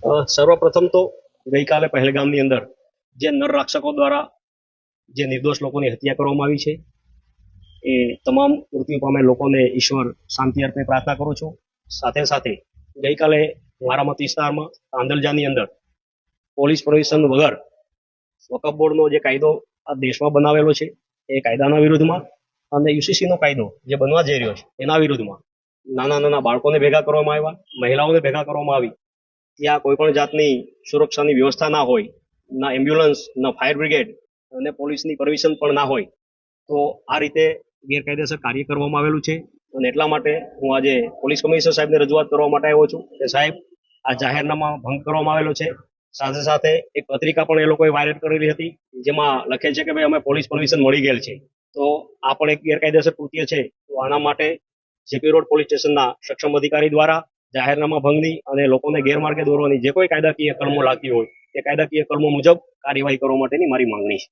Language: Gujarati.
સર્વપ્રથમ તો ગઈકાલે પહેલગામની અંદર જે નર રક્ષકો દ્વારા જે નિર્દોષ લોકોની હત્યા કરવામાં આવી છે એ તમામ મૃત્યુ પામે લોકોને ઈશ્વર શાંતિ અર્પે પ્રાર્થના કરું છું. સાથે સાથે ગઈકાલે મારા મત વિસ્તારમાં આંદલજાની અંદર પોલીસ પ્રોવિઝન વગર વકફ બોર્ડનો જે કાયદો આ દેશમાં બનાવેલો છે એ કાયદાના વિરુદ્ધમાં અને યુસીસી નો કાયદો જે બનવા જઈ રહ્યો છે એના વિરુદ્ધમાં નાના નાના બાળકોને ભેગા કરવામાં આવ્યા, મહિલાઓને ભેગા કરવામાં આવી. ત્યાં કોઈ પણ જાતની સુરક્ષાની વ્યવસ્થા ના હોય, ના એમ્બ્યુલન્સ, ના ફાયર બ્રિગેડ અને પોલીસની પરમિશન પણ ના હોય, તો આ રીતે ગેરકાયદેસર કાર્ય કરવામાં આવેલું છે. અને એટલા માટે હું આજે પોલીસ કમિશનર સાહેબને રજૂઆત કરવા માટે આવ્યો છું કે સાહેબ, આ જાહેરનામા ભંગ કરવામાં આવેલો છે. સાથે સાથે એક પત્રિકા પણ એ લોકોએ વાયરલ કરેલી હતી જેમાં લખે છે કે ભાઈ અમે પોલીસ પરમિશન મળી ગયેલ છે. તો આ પણ એક ગેરકાયદેસર કૃત્ય છે. તો આના માટે જેપી રોડ પોલીસ સ્ટેશનના સક્ષમ અધિકારી દ્વારા જાહેરનામા ભંગની અને લોકોને ગેરમાર્ગે દોરવાની જે કોઈ કાયદાકીય કલમો લાગતી હોય એ કાયદાકીય કલમો મુજબ કાર્યવાહી કરવા માટેની મારી માંગણી છે.